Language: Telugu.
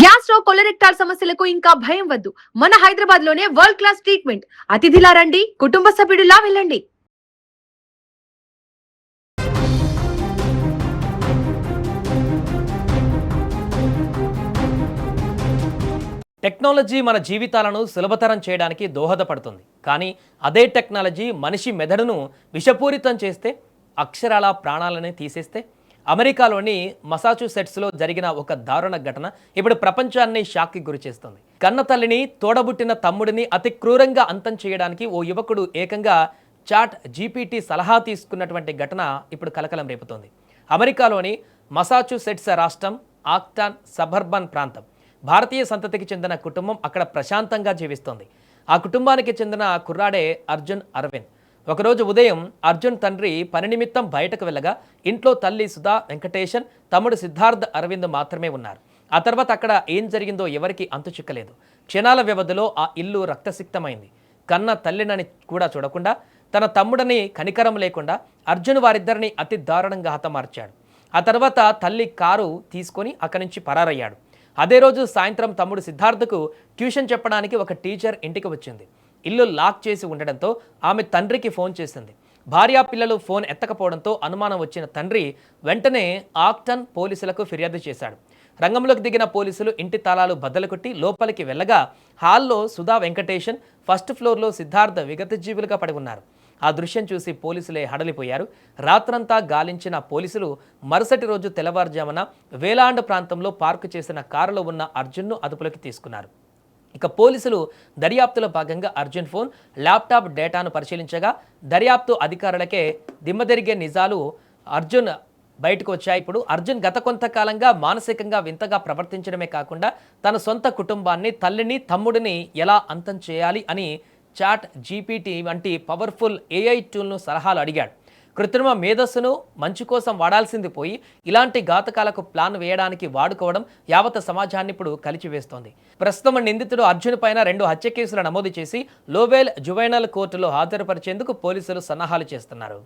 గ్యాస్ స్టవ్ కొలరెక్టాల్ సమస్యలకు ఇంకా భయం వద్దు. మన హైదరాబాద్ లోనే వరల్డ్ క్లాస్ ట్రీట్మెంట్. అతిథిలా రండి, కుటుంబ సభ్యుడిలా వెళ్ళండి. టెక్నాలజీ మన జీవితాలను సులభతరం చేయడానికి దోహదపడుతుంది. కానీ అదే టెక్నాలజీ మనిషి మెదడును విషపూరితం చేస్తే, అక్షరాల ప్రాణాలని తీసేస్తే, అమెరికాలోని మసాచుసెట్స్లో జరిగిన ఒక దారుణ ఘటన ఇప్పుడు ప్రపంచాన్ని షాక్కి గురిచేస్తుంది. కన్న తల్లిని, తోడబుట్టిన తమ్ముడిని అతి క్రూరంగా అంతం చేయడానికి ఓ యువకుడు ఏకంగా చాట్ జీపీటీ సలహా తీసుకున్నటువంటి ఘటన ఇప్పుడు కలకలం రేపుతోంది. అమెరికాలోని మసాచుసెట్స్ రాష్ట్రం ఆక్టాన్ సబర్బన్ ప్రాంతం. భారతీయ సంతతికి చెందిన కుటుంబం అక్కడ ప్రశాంతంగా జీవిస్తోంది. ఆ కుటుంబానికి చెందిన కుర్రాడే అర్జున్ అరవింద్. ఒకరోజు ఉదయం అర్జున్ తండ్రి పని నిమిత్తం బయటకు వెళ్ళగా ఇంట్లో తల్లి సుధా వెంకటేశన్, తమ్ముడు సిద్ధార్థ్ అరవింద్ మాత్రమే ఉన్నారు. ఆ తర్వాత అక్కడ ఏం జరిగిందో ఎవరికి అంతు చిక్కలేదు. క్షణాల వ్యవధిలో ఆ ఇల్లు రక్తసిక్తమైంది. కన్న తల్లినని కూడా చూడకుండా, తన తమ్ముడని కనికరం లేకుండా అర్జున్ వారిద్దరిని అతి దారుణంగా హతమార్చాడు. ఆ తర్వాత తల్లి కారు తీసుకొని అక్కడి నుంచి పరారయ్యాడు. అదే రోజు సాయంత్రం తమ్ముడు సిద్ధార్థకు ట్యూషన్ చెప్పడానికి ఒక టీచర్ ఇంటికి వచ్చింది. ఇల్లు లాక్ చేసి ఉండడంతో ఆమె తండ్రికి ఫోన్ చేసింది. భార్యా పిల్లలు ఫోన్ ఎత్తకపోవడంతో అనుమానం వచ్చిన తండ్రి వెంటనే ఆక్టన్ పోలీసులకు ఫిర్యాదు చేశాడు. రంగంలోకి దిగిన పోలీసులు ఇంటి తాళాలు బద్దలు కొట్టి లోపలికి వెళ్ళగా హాల్లో సుధా వెంకటేశన్, ఫస్ట్ ఫ్లోర్లో సిద్ధార్థ విగతజీవులుగా పడి ఉన్నారు. ఆ దృశ్యం చూసి పోలీసులే హడలిపోయారు. రాత్రంతా గాలించిన పోలీసులు మరుసటి రోజు తెల్లవారుజామున వేలాండ్ ప్రాంతంలో పార్కు చేసిన కారులో ఉన్న అర్జున్ను అదుపులోకి తీసుకున్నారు. ఇక పోలీసులు దర్యాప్తులో భాగంగా అర్జున్ ఫోన్, ల్యాప్టాప్ డేటాను పరిశీలించగా దర్యాప్తు అధికారులకే దిమ్మదిరిగే నిజాలు అర్జున్ బయటకు వచ్చాయి. ఇప్పుడు అర్జున్ గత కొంతకాలంగా మానసికంగా వింతగా ప్రవర్తించడమే కాకుండా తన సొంత కుటుంబాన్ని, తల్లిని, తమ్ముడిని ఎలా అంతం చేయాలి అని చాట్ జీపీటీ వంటి పవర్ఫుల్ ఏఐ టూల్ను సలహాలు అడిగాడు. కృత్రిమ మేధస్సును మంచి కోసం వాడాల్సింది పోయి ఇలాంటి ఘాతకాలకు ప్లాన్ వేయడానికి వాడుకోవడం యావత్ సమాజాన్ని ఇప్పుడు కలిచివేస్తోంది. ప్రస్తుతం నిందితుడు అర్జున్ పైన 2 హత్య కేసులు నమోదు చేసి లోవేల్ జువైనల్ కోర్టులో హాజరుపరిచేందుకు పోలీసులు సన్నాహాలు చేస్తున్నారు.